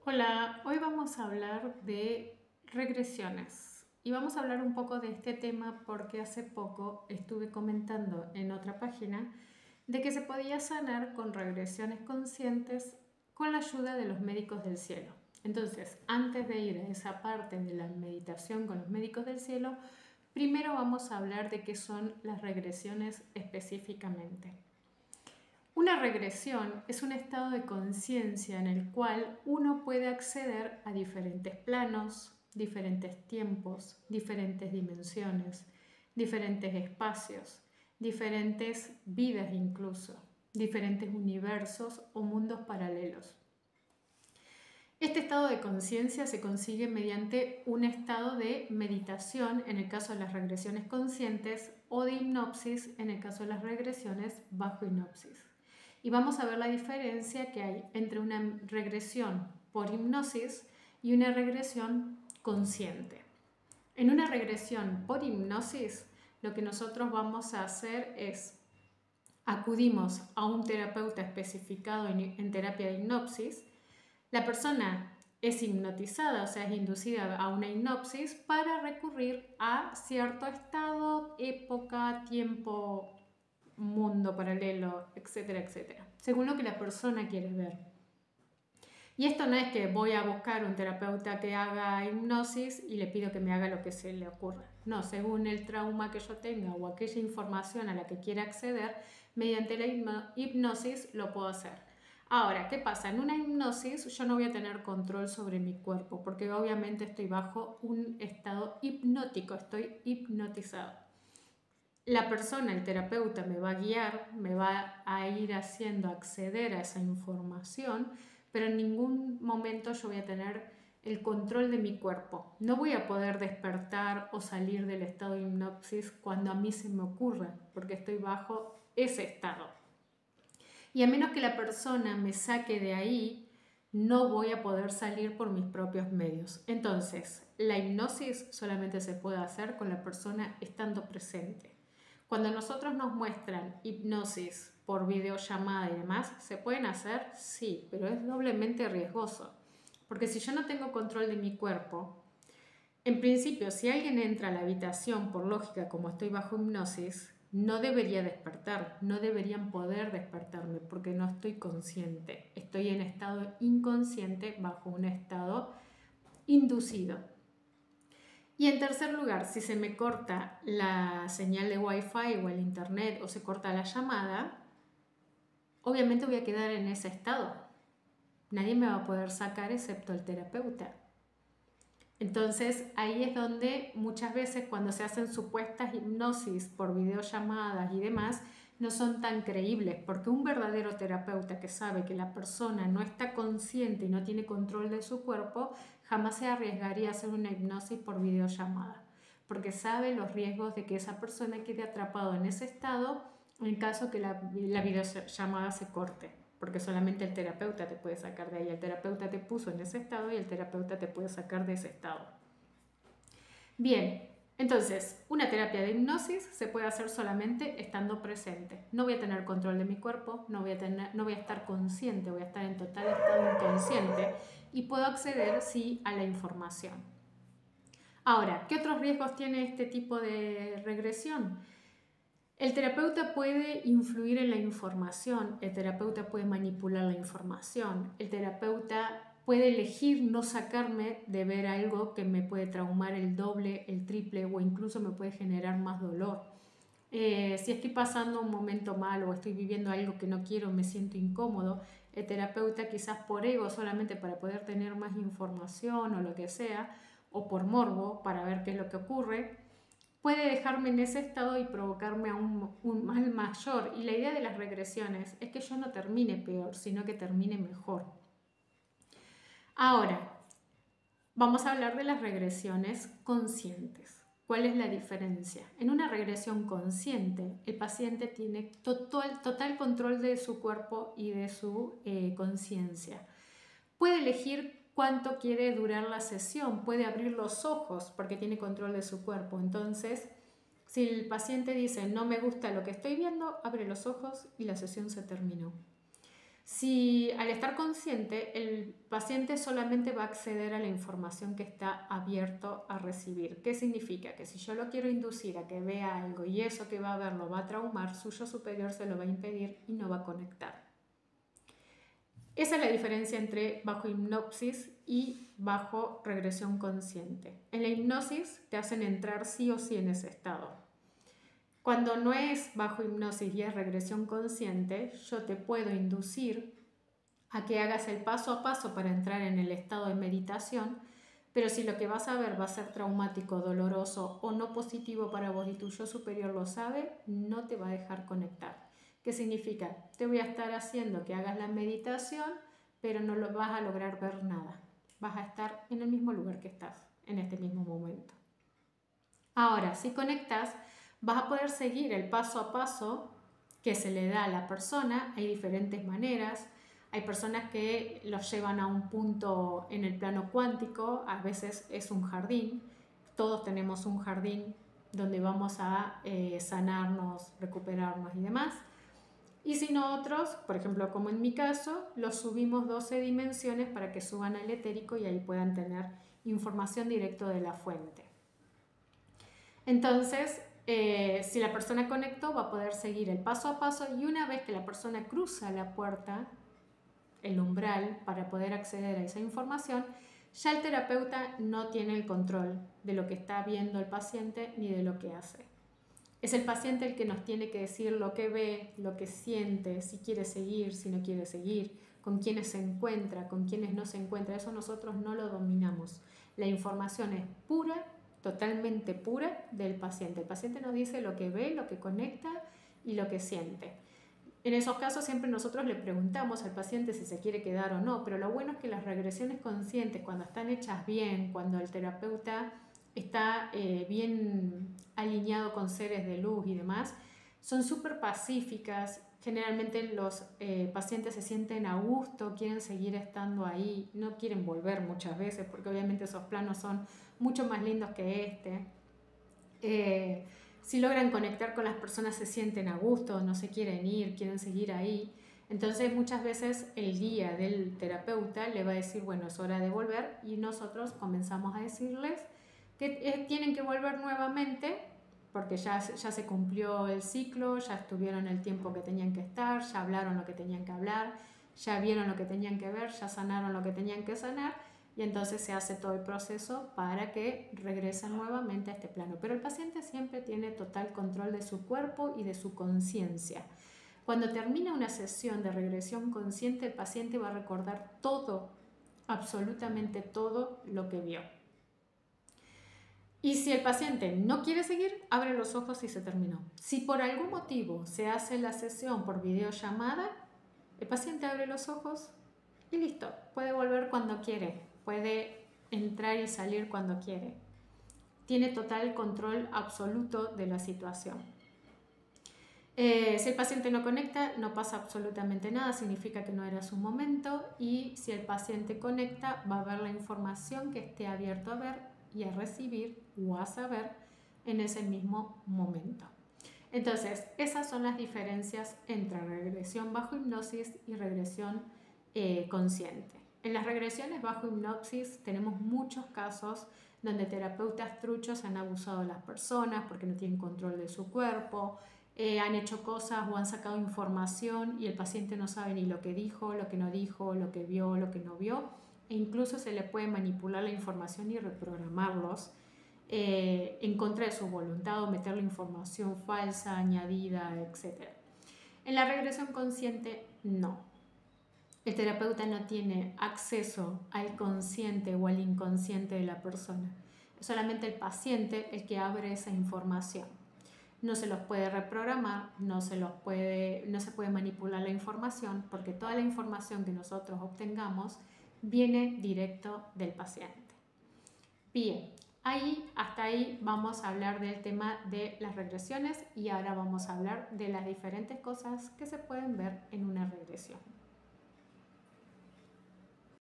Hola, hoy vamos a hablar de regresiones y vamos a hablar un poco de este tema porque hace poco estuve comentando en otra página de que se podía sanar con regresiones conscientes con la ayuda de los médicos del cielo. Entonces, antes de ir a esa parte de la meditación con los médicos del cielo, primero vamos a hablar de qué son las regresiones específicamente. Una regresión es un estado de conciencia en el cual uno puede acceder a diferentes planos, diferentes tiempos, diferentes dimensiones, diferentes espacios, diferentes vidas incluso, diferentes universos o mundos paralelos. Este estado de conciencia se consigue mediante un estado de meditación en el caso de las regresiones conscientes o de hipnosis en el caso de las regresiones bajo hipnosis. Y vamos a ver la diferencia que hay entre una regresión por hipnosis y una regresión consciente. En una regresión por hipnosis, lo que nosotros vamos a hacer es acudimos a un terapeuta especificado en terapia de hipnosis. La persona es hipnotizada, o sea, es inducida a una hipnosis para recurrir a cierto estado, época, tiempo, mundo paralelo, etcétera, etcétera, según lo que la persona quiere ver. Y esto no es que voy a buscar un terapeuta que haga hipnosis y le pido que me haga lo que se le ocurra. No, según el trauma que yo tenga o aquella información a la que quiera acceder, mediante la hipnosis lo puedo hacer. Ahora, ¿qué pasa? En una hipnosis yo no voy a tener control sobre mi cuerpo porque obviamente estoy bajo un estado hipnótico, estoy hipnotizado. La persona, el terapeuta, me va a guiar, me va a ir haciendo acceder a esa información, pero en ningún momento yo voy a tener el control de mi cuerpo. No voy a poder despertar o salir del estado de hipnosis cuando a mí se me ocurra, porque estoy bajo ese estado. Y a menos que la persona me saque de ahí, no voy a poder salir por mis propios medios. Entonces, la hipnosis solamente se puede hacer con la persona estando presente. Cuando nosotros nos muestran hipnosis por videollamada y demás, ¿se pueden hacer? Sí, pero es doblemente riesgoso. Porque si yo no tengo control de mi cuerpo, en principio, si alguien entra a la habitación, por lógica, como estoy bajo hipnosis, no debería despertar, no deberían poder despertarme porque no estoy consciente. Estoy en estado inconsciente bajo un estado inducido. Y en tercer lugar, si se me corta la señal de Wi-Fi o el internet o se corta la llamada, obviamente voy a quedar en ese estado. Nadie me va a poder sacar excepto el terapeuta. Entonces ahí es donde muchas veces cuando se hacen supuestas hipnosis por videollamadas y demás, no son tan creíbles, porque un verdadero terapeuta que sabe que la persona no está consciente y no tiene control de su cuerpo, jamás se arriesgaría a hacer una hipnosis por videollamada, porque sabe los riesgos de que esa persona quede atrapado en ese estado en caso que la videollamada se corte, porque solamente el terapeuta te puede sacar de ahí. El terapeuta te puso en ese estado y el terapeuta te puede sacar de ese estado. Bien, entonces, una terapia de hipnosis se puede hacer solamente estando presente. No voy a tener control de mi cuerpo, no voy a estar consciente, voy a estar en total estado inconsciente y puedo acceder, sí, a la información. Ahora, ¿qué otros riesgos tiene este tipo de regresión? El terapeuta puede influir en la información, el terapeuta puede manipular la información, el terapeuta puede elegir no sacarme de ver algo que me puede traumar el doble, el triple o incluso me puede generar más dolor. Si estoy pasando un momento malo o estoy viviendo algo que no quiero, me siento incómodo, el terapeuta quizás por ego solamente para poder tener más información o lo que sea, o por morbo para ver qué es lo que ocurre, puede dejarme en ese estado y provocarme un mal mayor. Y la idea de las regresiones es que yo no termine peor, sino que termine mejor. Ahora, vamos a hablar de las regresiones conscientes. ¿Cuál es la diferencia? En una regresión consciente, el paciente tiene total control de su cuerpo y de su conciencia. Puede elegir cuánto quiere durar la sesión, puede abrir los ojos porque tiene control de su cuerpo. Entonces, si el paciente dice no me gusta lo que estoy viendo, abre los ojos y la sesión se terminó. Si al estar consciente, el paciente solamente va a acceder a la información que está abierto a recibir. ¿Qué significa? Que si yo lo quiero inducir a que vea algo y eso que va a ver lo va a traumar, su yo superior se lo va a impedir y no va a conectar. Esa es la diferencia entre bajo hipnosis y bajo regresión consciente. En la hipnosis te hacen entrar sí o sí en ese estado. Cuando no es bajo hipnosis y es regresión consciente, yo te puedo inducir a que hagas el paso a paso para entrar en el estado de meditación, pero si lo que vas a ver va a ser traumático, doloroso o no positivo para vos y tu yo superior lo sabe, no te va a dejar conectar. ¿Qué significa? Te voy a estar haciendo que hagas la meditación, pero no lo vas a lograr ver nada. Vas a estar en el mismo lugar que estás, en este mismo momento. Ahora, si conectas, vas a poder seguir el paso a paso que se le da a la persona. Hay diferentes maneras. Hay personas que los llevan a un punto en el plano cuántico, a veces es un jardín. Todos tenemos un jardín donde vamos a sanarnos, recuperarnos y demás. Y si no otros, por ejemplo, como en mi caso, los subimos 12 dimensiones para que suban al etérico y ahí puedan tener información directa de la fuente. Entonces, si la persona conectó, va a poder seguir el paso a paso y una vez que la persona cruza la puerta, el umbral, para poder acceder a esa información, ya el terapeuta no tiene el control de lo que está viendo el paciente ni de lo que hace. Es el paciente el que nos tiene que decir lo que ve, lo que siente, si quiere seguir, si no quiere seguir, con quiénes se encuentra, con quiénes no se encuentra. Eso nosotros no lo dominamos. La información es pura, totalmente pura del paciente. El paciente nos dice lo que ve, lo que conecta y lo que siente. En esos casos siempre nosotros le preguntamos al paciente si se quiere quedar o no, pero lo bueno es que las regresiones conscientes, cuando están hechas bien, cuando el terapeuta está bien alineado con seres de luz y demás, son súper pacíficas. Generalmente los pacientes se sienten a gusto, quieren seguir estando ahí, no quieren volver muchas veces porque obviamente esos planos son mucho más lindos que este. Si logran conectar con las personas se sienten a gusto, no se quieren ir, quieren seguir ahí. Entonces muchas veces el guía del terapeuta le va a decir, bueno, es hora de volver y nosotros comenzamos a decirles que tienen que volver nuevamente porque ya se cumplió el ciclo, ya estuvieron el tiempo que tenían que estar, ya hablaron lo que tenían que hablar, ya vieron lo que tenían que ver, ya sanaron lo que tenían que sanar y entonces se hace todo el proceso para que regresen nuevamente a este plano. Pero el paciente siempre tiene total control de su cuerpo y de su conciencia. Cuando termina una sesión de regresión consciente, el paciente va a recordar todo, absolutamente todo lo que vio. Y si el paciente no quiere seguir, abre los ojos y se terminó. Si por algún motivo se hace la sesión por videollamada, el paciente abre los ojos y listo, puede volver cuando quiere, puede entrar y salir cuando quiere. Tiene total control absoluto de la situación. Si el paciente no conecta, no pasa absolutamente nada, significa que no era su momento, y si el paciente conecta, va a ver la información que esté abierto a ver y a recibir o a saber en ese mismo momento. Entonces, esas son las diferencias entre regresión bajo hipnosis y regresión consciente. En las regresiones bajo hipnosis tenemos muchos casos donde terapeutas truchos han abusado de las personas porque no tienen control de su cuerpo, han hecho cosas o han sacado información y el paciente no sabe ni lo que dijo, lo que no dijo, lo que vio, lo que no vio, e incluso se le puede manipular la información y reprogramarlos en contra de su voluntad o meterle información falsa, añadida, etc. En la regresión consciente, no. El terapeuta no tiene acceso al consciente o al inconsciente de la persona. Es solamente el paciente el que abre esa información. No se los puede reprogramar, no se puede manipular la información porque toda la información que nosotros obtengamos viene directo del paciente. Bien, hasta ahí vamos a hablar del tema de las regresiones y ahora vamos a hablar de las diferentes cosas que se pueden ver en una regresión.